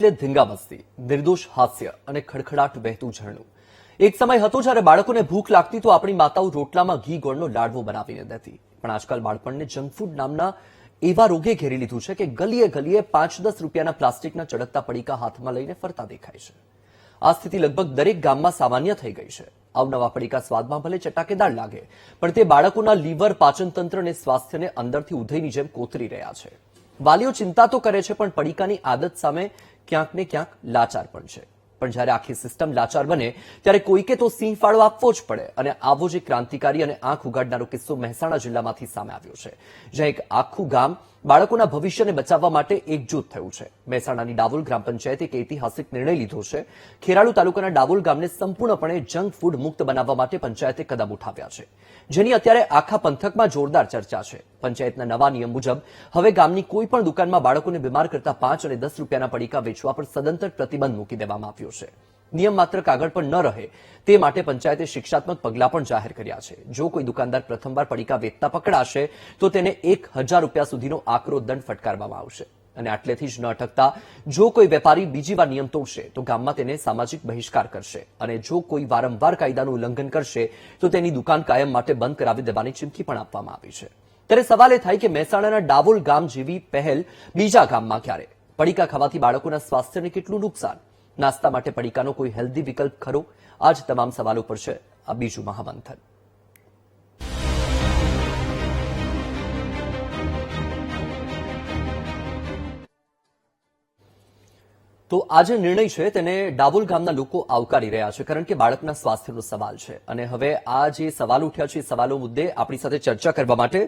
એટલે ધીંગા મસ્તી, નિર્દોષ હાસ્ય અને ખડખડાટ વહેતું ઝરણું. એક સમય હતો જ્યારે બાળકોને ભૂખ લાગતી તો આપણી માતાઓ રોટલામાં ઘી ગોળનો લાડવો બનાવીને દેતી. પણ આજકાલ બાળપણને જંક ફૂડ નામના એવા રોગે ઘેરી લીધું છે કે ગલીએ ગલીએ 5-10 રૂપિયાના પ્લાસ્ટિકના ચળકતા પડીકા હાથમાં લઈને ફરતા દેખાય છે. આ સ્થિતિ લગભગ દરેક ગામમાં સામાન્ય થઈ ગઈ છે. અવનવા પડીકા સ્વાદમાં ભલે ચટાકેદાર લાગે, પણ તે બાળકોના લીવર, પાચનતંત્ર અને સ્વાસ્થ્યને અંદરથી ઉધઈની જેમ કોતરી રહ્યા છે. વાલીઓ ચિંતા તો કરે છે, પણ પડીકાની આદત સામે ક્યાંક ને ક્યાંક લાચાર પણ છે. પણ જ્યારે આખી સિસ્ટમ લાચાર બને ત્યારે કોઈકે તો સિંહ ફાળો આપવો જ પડે. અને આવો જ એક ક્રાંતિકારી અને આંખ ઉગાડનારો કિસ્સો મહેસાણા જિલ્લામાંથી સામે આવ્યો છે, જ્યાં એક આખું ગામ બાળકોના ભવિષ્યને બચાવવા માટે એકજૂથ થયું છે. મહેસાણાની ડાવોલ ગ્રામ પંચાયતે એક ઐતિહાસિક નિર્ણય લીધો છે. ખેરાલુ તાલુકાના ડાવોલ ગામને સંપૂર્ણપણે જંક ફૂડ મુક્ત બનાવવા માટે પંચાયતે કદમ ઉઠાવ્યા છે, જેની અત્યારે આખા પંથકમાં જોરદાર ચર્ચા છે. પંચાયતના નવા નિયમ મુજબ હવે ગામની કોઈ પણ દુકાનમાં બાળકોને બીમાર કરતા 5 અને 10 રૂપિયાના પડીકા વેચવા પર સદંતર પ્રતિબંધ મૂકી દેવામાં આવ્યો છે. નિયમ માત્ર કાગળ પર ન રહે તે માટે પંચાયતે શિક્ષાત્મક પગલાં પણ જાહેર કર્યા છે. જો કોઈ દુકાનદાર પ્રથમવાર પડીકા વેચતા પકડાશે તો તેને 1000 રૂપિયા સુધીનો આકરો દંડ ફટકારવામાં આવશે. અને આટલેથી જ ન અટકતા જો કોઈ વેપારી બીજી વાર નિયમ તોડશે તો ગામમાં તેને સામાજિક બહિષ્કાર કરશે. અને જો કોઈ વારંવાર કાયદાનું ઉલ્લંઘન કરશે તો તેની દુકાન કાયમ માટે બંધ કરાવી દેવાની ચીમકી પણ આપવામાં આવી છે. ત્યારે સવાલ એ થાય કે મહેસાણાના ડાવોલ ગામ જેવી પહેલ બીજા ગામમાં ક્યારે? પડીકા ખાવાથી બાળકોના સ્વાસ્થ્યને કેટલું નુકસાન? નાસ્તા માટે પડીકાનો કોઈ હેલ્ધી વિકલ્પ ખરો? આ જ તમામ સવાલો પર છે આ બીજું મહામંથન. તો આ જે નિર્ણય છે તેને ડાબોલ ગામના લોકો આવકારી રહ્યા છે, કારણ કે બાળકના સ્વાસ્થ્યનો સવાલ છે. અને હવે આ જે સવાલ ઉઠ્યા છે એ સવાલો મુદ્દે આપણી સાથે ચર્ચા કરવા માટે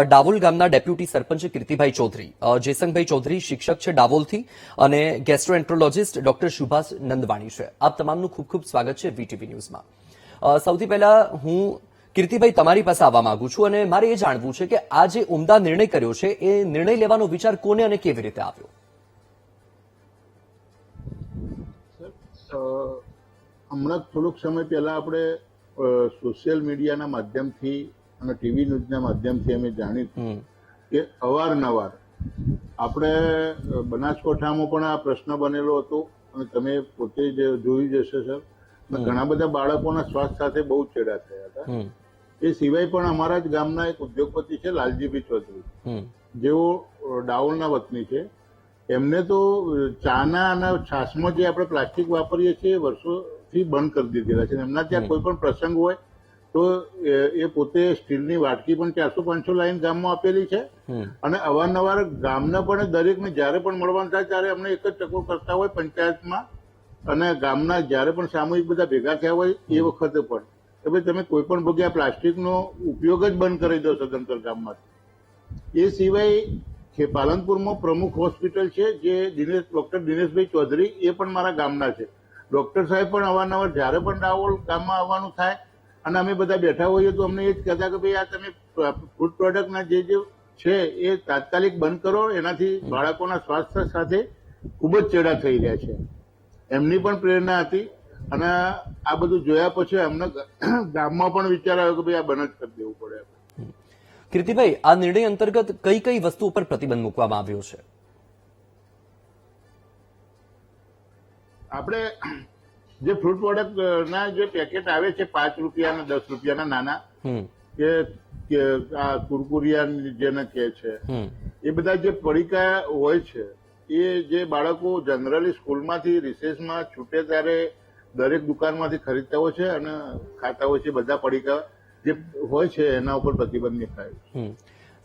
ડાબોલ ગામના ડેપ્યુટી સરપંચ કીર્તિભાઈ ચૌધરી, જેસંગભાઈ ચૌધરી શિક્ષક છે ડાબોલથી, અને ગેસ્ટ્રોએન્ટ્રોલોજીસ્ટ ડોક્ટર સુભાષ નંદવાણી છે. આપ તમામનું ખૂબ ખૂબ સ્વાગત છે વીટીવી ન્યૂઝમાં. સૌથી પહેલા હું કીર્તિભાઈ તમારી પાસે આવવા માંગુ છું અને મારે એ જાણવું છે કે આ જે ઉમદા નિર્ણય કર્યો છે એ નિર્ણય લેવાનો વિચાર કોને અને કેવી રીતે આવ્યો? હમણાં થોડોક સમય પહેલા આપણે સોશિયલ મીડિયાના માધ્યમથી અને ટીવી ન્યૂઝના માધ્યમથી અમે જાણ્યું કે અવારનવાર આપણે બનાસકાંઠામાં પણ આ પ્રશ્ન બનેલો હતો અને તમે પોતે જ જોયું જ હશે સર, ઘણા બધા બાળકોના સ્વાસ્થ્ય સાથે બહુ ચેડા થયા હતા. એ સિવાય પણ અમારા જ ગામના એક ઉદ્યોગપતિ છે લાલજીભાઈ ચૌધરી, જેઓ ડાવોલના વતની છે. એમને તો ચાના અને છાશમાં જે આપણે પ્લાસ્ટિક વાપરીએ છીએ વર્ષોથી બંધ કરી દીધેલા છે. એમના ત્યાં કોઈ પણ પ્રસંગ હોય તો એ પોતે સ્ટીલની વાટકી પણ 400-500 લાઈન ગામમાં આપેલી છે. અને અવારનવાર ગામના પણ દરેકને જ્યારે પણ મળવાનું થાય ત્યારે અમને એક જ ટકો કરતા હોય પંચાયતમાં અને ગામના જ્યારે પણ સામૂહિક બધા ભેગા થયા હોય એ વખતે પણ કે ભાઈ તમે કોઈ પણ જગ્યાએ પ્લાસ્ટિકનો ઉપયોગ જ બંધ કરી દો સદંતર ગામમાં. એ સિવાય કે પાલનપુરમાં પ્રમુખ હોસ્પિટલ છે જે ડોક્ટર દિનેશભાઈ ચૌધરી, એ પણ મારા ગામના છે. ડોક્ટર સાહેબ પણ અવારનવાર જ્યારે પણ ડાવોલ ગામમાં આવવાનું થાય અને અમે બધા બેઠા હોઈએ તો અમને એ જ કહેતા કે ભાઈ આ તમે ફૂડ પ્રોડક્ટના જે છે એ તાત્કાલિક બંધ કરો, એનાથી બાળકોના સ્વાસ્થ્ય સાથે ખૂબ જ ચેડા થઈ રહ્યા છે. એમની પણ પ્રેરણા હતી અને આ બધું જોયા પછી અમને ગામમાં પણ વિચાર આવ્યો કે ભાઈ આ બંધ જ કરી દેવું પડે. કીર્તિભાઈ, આ નિર્ણય અંતર્ગત કઈ કઈ વસ્તુ ઉપર પ્રતિબંધ મૂકવામાં આવ્યો છે? આપણે જે ફ્રૂટ પ્રોડક્ટના જે પેકેટ આવે છે 5 રૂપિયાના 10 રૂપિયાના નાના, કે આ કુરકુરિયા જેને કહે છે, એ બધા જે પડીકા હોય છે એ જે બાળકો જનરલી સ્કૂલમાંથી રિસેસમાં છૂટે ત્યારે દરેક દુકાનમાંથી ખરીદતા હોય છે અને ખાતા હોય છે. બધા પડીકા જે હોય છે એના ઉપર પ્રતિબંધ મુકાયો.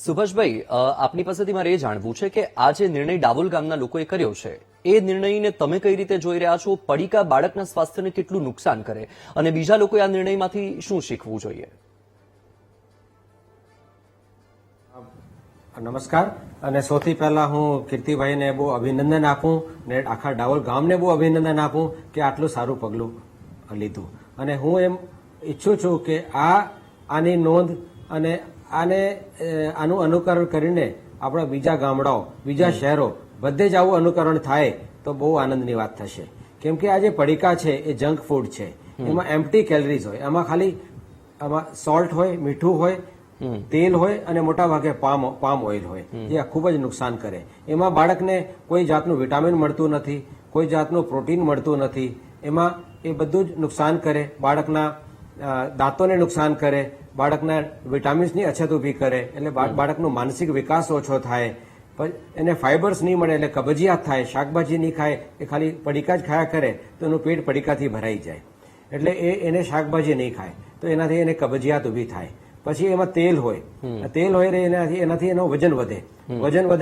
સુભાષભાઈ, આપની પાસેથી મારે એ જાણવું છે કે આ જે નિર્ણય ડાબોલ ગામના લોકોએ કર્યો છે એ નિર્ણયને તમે કઈ રીતે જોઈ રહ્યા છો? પડીકા બાળકના સ્વાસ્થ્યને કેટલું નુકસાન કરે અને બીજા લોકોએ આ નિર્ણયમાંથી શું શીખવું જોઈએ? નમસ્કાર. અને સૌથી પહેલા હું કીર્તિભાઈને બહુ અભિનંદન આપું ને આખા ડાવોલ ગામને બહુ અભિનંદન આપું કે આટલું સારું પગલું લીધું. અને હું એમ ઈચ્છું છું કે આની નોંધ અને આનું અનુકરણ કરીને આપણા બીજા ગામડાઓ, બીજા શહેરો બધે જ આવું અનુકરણ થાય તો બહુ આનંદની વાત થશે. કેમ કે આ જે પડીકા છે એ જંક ફૂડ છે, એમાં એમ્પ્ટી કેલરીઝ હોય, એમાં ખાલી સોલ્ટ હોય, મીઠું હોય, તેલ હોય અને મોટા ભાગે પામ ઓઇલ હોય, જે ખૂબ જ નુકસાન કરે. એમાં બાળકને કોઈ જાતનું વિટામિન મળતું નથી, કોઈ જાતનું પ્રોટીન મળતું નથી. એમાં એ બધું જ નુકસાન કરે, બાળકના દાંતોને નુકસાન કરે, બાળકના વિટામિન્સની અછત ઊભી કરે, એટલે બાળકનો માનસિક વિકાસ ઓછો થાય, એને ફાઇબર્સ નહીં મળે એટલે કબજિયાત થાય, શાકભાજી નહીં ખાય, એ ખાલી પડીકા જ ખાયા કરે તો એનું પેટ પડીકાથી ભરાઈ જાય, એટલે એને શાકભાજી નહીં ખાય તો એનાથી એને કબજિયાત ઊભી થાય. પછી એમાં તેલ હોય એટલે એનાથી એનો વજન વધે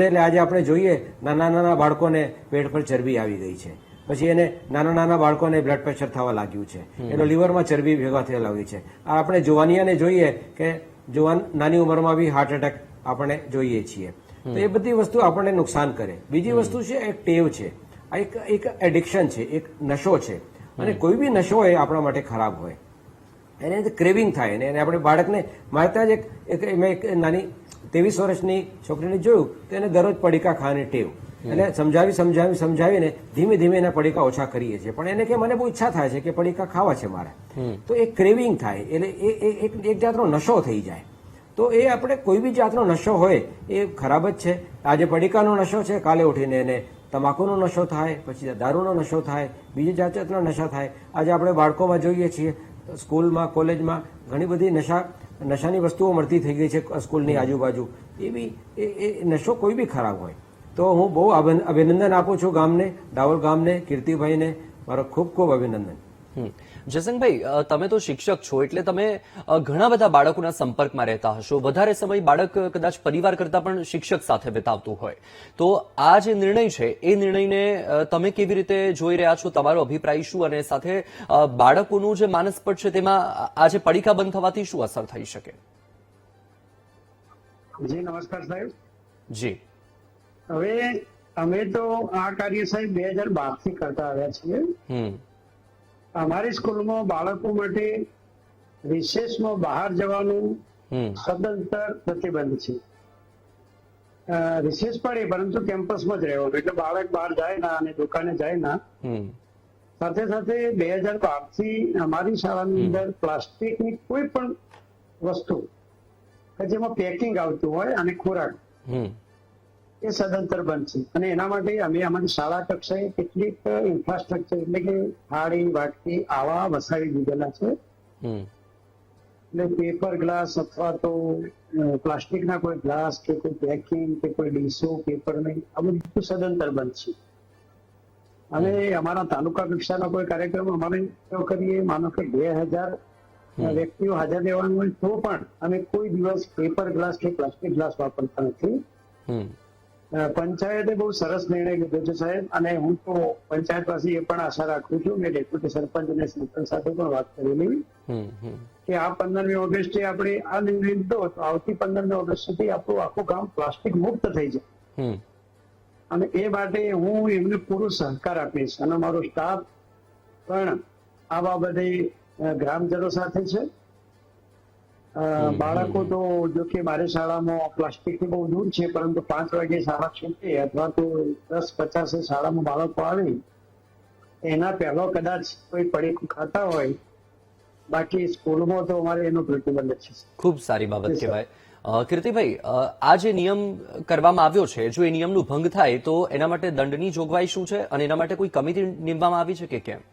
એટલે આજે આપણે જોઈએ નાના નાના બાળકોને પેટ પર ચરબી આવી ગઈ છે, પછી એને નાના નાના બાળકોને બ્લડ પ્રેશર થવા લાગ્યું છે, એનો લીવરમાં ચરબી ભેગા થવા લાગી છે. આ આપણે જુવાનિયાને જોઈએ કે જુવાન નાની ઉંમરમાં બી હાર્ટ એટેક આપણે જોઈએ છીએ. તો એ બધી વસ્તુ આપણને નુકસાન કરે. બીજી વસ્તુ છે એક ટેવ છે, આ એક એડિક્શન છે, એક નશો છે, અને કોઈ બી નશો એ આપણા માટે ખરાબ હોય, એને ક્રેવિંગ થાય અને આપણે બાળકને મારે ત્યાં જ મેં એક નાની 23 વર્ષની છોકરીને જોયું તો એને દરરોજ પડીકા ખાવાની ટેવ, એટલે સમજાવીને ધીમે ધીમે એના પડીકા ઓછા કરીએ છીએ, પણ એને કે મને બહુ ઈચ્છા થાય છે કે પડીકા ખાવા છે મારે, તો એ ક્રેવિંગ થાય એટલે એક જાતનો નશો થઈ જાય. તો એ આપણે કોઈ બી જાતનો નશો હોય એ ખરાબ જ છે. આજે પડીકાનો નશો છે, કાલે ઉઠીને એને તમાકુનો નશો થાય, પછી દારૂનો નશો થાય, બીજી જાતના નશા થાય. આજે આપણે બાળકોમાં જોઈએ છીએ સ્કૂલમાં કોલેજમાં ઘણી બધી નશાની વસ્તુઓ મળતી થઈ ગઈ છે સ્કૂલની આજુબાજુ. એ બી એ નશો કોઈ બી ખરાબ હોય. તો હું બહુ અભિનંદન આપું છું ગામને, ડાવર ગામને, કીર્તિભાઈને મારો ખૂબ ખૂબ અભિનંદન. જયસંગભાઈ, તમે તો શિક્ષક છો એટલે તમે ઘણા બધા બાળકોના સંપર્કમાં રહેતા હશો, વધારે સમય બાળક કદાચ પરિવાર કરતા પણ શિક્ષક સાથે વિતાવતું હોય, તો આ જે નિર્ણય છે એ નિર્ણયને તમે કેવી રીતે જોઈ રહ્યા છો, તમારો અભિપ્રાય શું, અને સાથે બાળકોનું જે માનસપટ છે તેમાં આ જે પડીકા બંધ થવાથી શું અસર થઈ શકે? જી નમસ્કાર સાહેબ. જી, હવે અમે તો આ કાર્ય સાહેબ 2012 થી કરતા આવ્યા છીએ. અમારી સ્કૂલમાં બાળકો માટે રિસેસમાં બહાર જવાનું સદંતર પ્રતિબંધ છે. રિસેસ પડે પરંતુ કેમ્પસમાં જ રહેવાનું, એટલે બાળક બહાર જાય ના અને દુકાને જાય ના. સાથે સાથે 2012 થી અમારી શાળાની અંદર પ્લાસ્ટિકની કોઈ પણ વસ્તુ કે જેમાં પેકિંગ આવતું હોય અને ખોરાક એ સદંતર બંધ છે. અને એના માટે અમે અમારી શાળા કક્ષાએ કેટલીક ઇન્ફ્રાસ્ટ્રક્ચર એટલે કે થાળી વાટકી આવા વસાવી દીધેલા છે. એટલે પેપર ગ્લાસ અથવા તો પ્લાસ્ટિકના કોઈ ગ્લાસ કે કોઈ પેકિંગ કે કોઈ ડીશો પેપર નહીં, આ બધું સદંતર બંધ છે. અને અમારા તાલુકા કક્ષાનો કોઈ કાર્યક્રમ અમારે કરીએ, માનો કે 2000 વ્યક્તિઓ હાજર રહેવાનું હોય તો પણ અમે કોઈ દિવસ પેપર ગ્લાસ કે પ્લાસ્ટિક ગ્લાસ વાપરતા નથી. પંચાયતે બહુ સરસ નિર્ણય લીધો છે સાહેબ, અને હું તો પંચાયત પાસે એ પણ આશા રાખું છું, મેં ડેપ્યુટી સરપંચ અને સરપંચ સાથે પણ વાત કરેલી કે આ 15મી ઓગસ્ટે આપણે આ નિર્ણય લીધો તો આવતી 15મી ઓગસ્ટ સુધી આપણું આખું ગામ પ્લાસ્ટિક મુક્ત થઈ જાય. અને એ માટે હું એમને પૂરો સહકાર આપીશ અને મારો સ્ટાફ પણ આ બાબતે ગ્રામજનો સાથે છે. બાળકો તો જો કે મારી શાળામાં પ્લાસ્ટિક થી બહુ દૂર છે, પરંતુ 5 વાગે શાળા છૂટે અથવા તો 10:50 શાળામાં બાળકો આવે એના પહેલો કદાચ કોઈ પડીકું ખાતા હોય, બાકી સ્કૂલમાં તો અમારે એનો પ્રતિબંધ છે. ખૂબ સારી બાબત કહેવાય. કીર્તિભાઈ, આ જે નિયમ કરવામાં આવ્યો છે, જો એ નિયમનું ભંગ થાય તો એના માટે દંડની જોગવાઈ શું છે, અને એના માટે કોઈ કમિટી નીમવામાં આવી છે કે કેમ?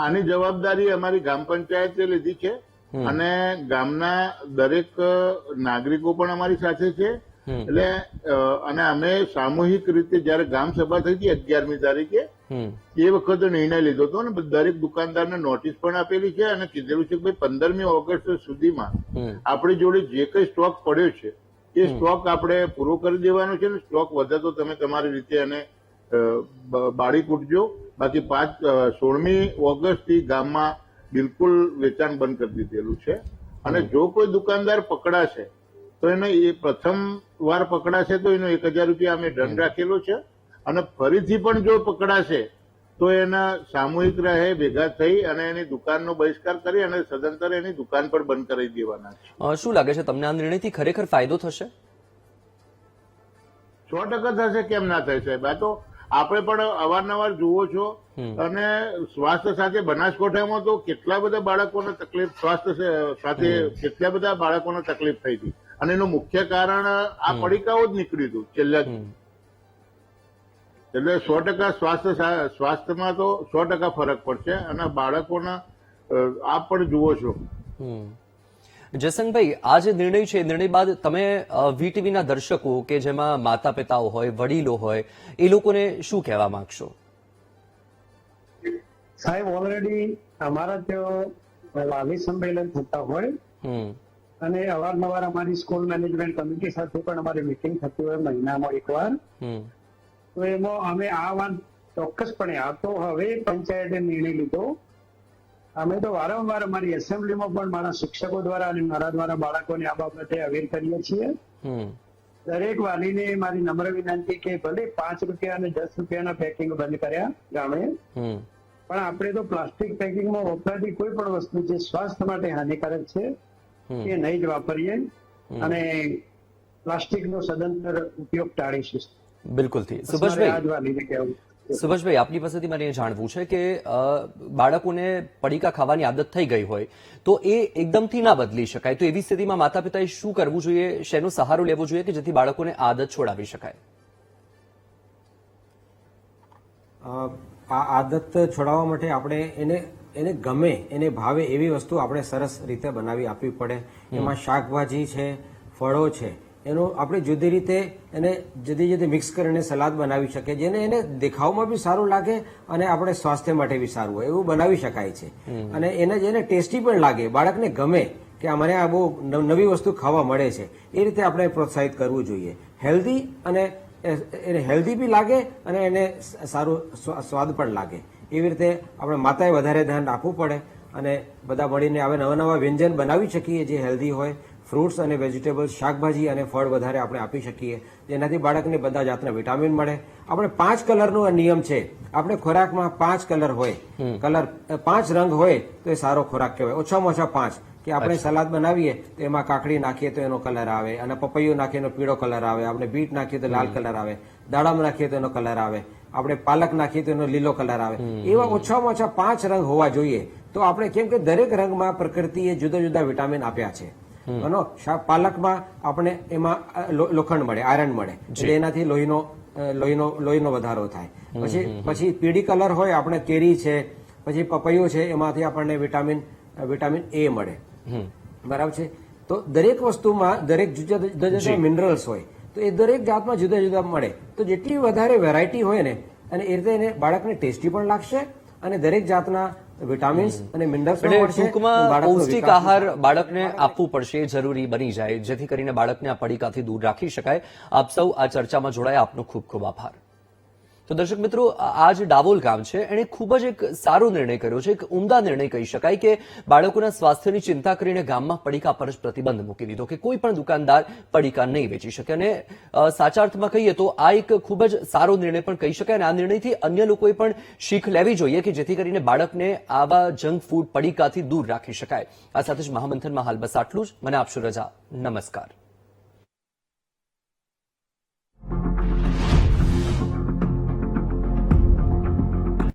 આની જવાબદારી અમારી ગ્રામ પંચાયતે લીધી છે અને ગામના દરેક નાગરિકો પણ અમારી સાથે છે. એટલે અને અમે સામૂહિક રીતે જયારે ગ્રામ સભા થઈ હતી 11મી તારીખે એ વખતે નિર્ણય લીધો હતો અને દરેક દુકાનદારને નોટિસ પણ આપેલી છે અને કીધેલું છે કે ભાઈ 15મી ઓગસ્ટ સુધીમાં આપણી જોડે જે કઈ સ્ટોક પડ્યો છે એ સ્ટોક આપણે પૂરો કરી દેવાનો છે. સ્ટોક વધે તો તમે તમારી રીતે એને બાળી કૂટજો. બાકી 16મી ઓગસ્ટથી ગામમાં બિલકુલ વેચાણ બંધ કરી દીધેલું છે. અને જો કોઈ દુકાનદાર પકડાશે તો એને એ પ્રથમ વાર પકડાશે તો એનો 1000 રૂપિયા અમે દંડ રાખેલો છે, અને ફરીથી પણ જો પકડાશે તો એના સામૂહિક રહે ભેગા થઈ અને એની દુકાનનો બહિષ્કાર કરી અને સદંતર એની દુકાન પણ બંધ કરી દેવાના છે. શું લાગે છે તમને, આ નિર્ણયથી ખરેખર ફાયદો થશે? 100% થશે, કેમ ના થાય સાહેબ? આ તો આપણે પણ અવારનવાર જુઓ છો, અને સ્વાસ્થ્ય સાથે બનાસકાંઠામાં તો કેટલા બધા બાળકોને તકલીફ, સ્વાસ્થ્ય સાથે કેટલા બધા બાળકોને તકલીફ થઈ હતી. અને એનું મુખ્ય કારણ આ પડીકાઓ જ નીકળ્યું હતું છેલ્લા. એટલે 100% સ્વાસ્થ્યમાં તો 100% ફરક પડશે. અને બાળકોના આપ પણ જુઓ છો. જસંગભાઈ, આ જે નિર્ણય છે, નિર્ણય બાદ તમે વીટીવીના દર્શકો કે જેમાં માતા પિતાઓ હોય, વડીલો હોય, એ લોકોને શું કહેવા માંગશો? સાહેબ, ઓલરેડી અમારા ત્યાં વાલી સંમેલન થતા હોય અને અવારનવાર અમારી સ્કૂલ મેનેજમેન્ટ કમિટી સાથે પણ અમારી મીટિંગ થતી હોય મહિનામાં એકવાર. તો એમાં અમે આ વાત ચોક્કસપણે, આ તો હવે પંચાયતે નિર્ણય લીધો. અમે તો વારંવાર અમારી એસેમ્બલીમાં પણ મારા શિક્ષકો દ્વારા અને મારા દ્વારા બાળકોને આ બાબતે અવેર કરીએ છીએ. દરેક વાલીને મારી નમ્ર વિનંતી કે ભલે 5 રૂપિયા અને 10 રૂપિયાના પેકિંગ બંધ કર્યા ગામે, પણ આપણે તો પ્લાસ્ટિક પેકિંગમાં વપરાતી કોઈ પણ વસ્તુ જે સ્વાસ્થ્ય માટે હાનિકારક છે એ નહીં જ વાપરીએ અને પ્લાસ્ટિકનો સદંતર ઉપયોગ ટાળીશું. બિલકુલ. સુભાષભાઈ, આપની પાસેથી મને જાણવું છે કે બાળકોને પડીકા ખાવાની આદત થઈ ગઈ હોય તો એ એકદમથી ના બદલી શકાય, તો એવી સ્થિતિમાં માતા પિતાએ શું કરવું જોઈએ, શેનો સહારો લેવો જોઈએ કે જેથી બાળકોને આદત છોડાવી શકાય? આ આદત છોડાવવા માટે આપણે એને ગમે, એને ભાવે એવી વસ્તુ આપણે સરસ રીતે બનાવી આપવી પડે. એમાં શાકભાજી છે, ફળો છે, એનું આપણે જુદી રીતે એને જુદી જુદી મિક્સ કરીને સલાદ બનાવી શકીએ, જેને એને દેખાવમાં બી સારું લાગે અને આપણે સ્વાસ્થ્ય માટે બી સારું હોય એવું બનાવી શકાય છે. અને એને ટેસ્ટી પણ લાગે, બાળકને ગમે કે અમારે આ બહુ નવી વસ્તુ ખાવા મળે છે, એ રીતે આપણે પ્રોત્સાહિત કરવું જોઈએ. હેલ્ધી અને એને હેલ્ધી બી લાગે અને એને સારું સ્વાદ પણ લાગે, એવી રીતે આપણે માતાએ વધારે ધ્યાન આપવું પડે. અને બધા મળીને હવે નવા નવા વ્યંજન બનાવી શકીએ જે હેલ્ધી હોય. ફ્રૂટ્સ અને વેજીટેબલ્સ, શાકભાજી અને ફળ વધારે આપણે આપી શકીએ, જેનાથી બાળકને બધા જાતના વિટામિન મળે. આપણે 5 કલરનો નિયમ છે. આપણે ખોરાકમાં 5 કલર હોય, 5 રંગ હોય તો એ સારો ખોરાક કહેવાય. ઓછામાં ઓછા 5. કે આપણે સલાદ બનાવીએ તો એમાં કાકડી નાખીએ તો એનો કલર આવે, અને પપૈયું નાખીએ તો પીળો કલર આવે, આપણે બીટ નાખીએ તો લાલ કલર આવે, દાડમ નાખીએ તો એનો કલર આવે, આપણે પાલક નાખીએ તો એનો લીલો કલર આવે. એવા ઓછામાં ઓછા 5 રંગ હોવા જોઈએ. તો આપણે કેમ કે દરેક રંગમાં પ્રકૃતિએ જુદા જુદા વિટામિન આપ્યા છે. પાલકમાં આપણે એમાં લોખંડ મળે, આયરન મળે, એટલે એનાથી લોહીનો વધારો થાય. પછી પીળી કલર હોય, આપણે કેરી છે, પછી પપૈયું છે, એમાંથી આપણને વિટામિન એ મળે. બરાબર છે. તો દરેક વસ્તુમાં દરેક જુદા જુદા મિનરલ્સ હોય, તો એ દરેક જાતમાં જુદા જુદા મળે. તો જેટલી વધારે વેરાયટી હોય ને, અને એ રીતે એને બાળકને ટેસ્ટી પણ લાગશે અને દરેક જાતના વિટામિન્સ અને મિનરલ્સ પણ મળશે. ટૂંકમાં પૌષ્ટિક આહાર બાળકને આપવું પડશે, જરૂરી બની જાય, જેથી કરીને બાળકને આ પડીકાથી દૂર રાખી શકાય. આપ સૌ આ ચર્ચામાં જોડાયા, આપનો ખૂબ ખૂબ આભાર. તો દર્શક મિત્રો, આ જે ડાબોલ ગામ છે એણે ખૂબ જ એક સારો નિર્ણય કર્યો છે, એક ઉમદા નિર્ણય કહી શકાય કે બાળકોના સ્વાસ્થ્યની ચિંતા કરીને ગામમાં પડીકા પર જ પ્રતિબંધ મૂકી દીધો કે કોઈ પણ દુકાનદાર પડીકા નહીં વેચી શકે. અને સાચા અર્થમાં કહીએ તો આ એક ખૂબ જ સારો નિર્ણય પણ કહી શકાય. અને આ નિર્ણયથી અન્ય લોકોએ પણ શીખ લેવી જોઈએ કે જેથી કરીને બાળકને આવા જંક ફૂડ પડીકાથી દૂર રાખી શકાય. આ સાથે જ મહામંથનમાં હાલ બસ આટલું જ. મને આપશો રજા. નમસ્કાર.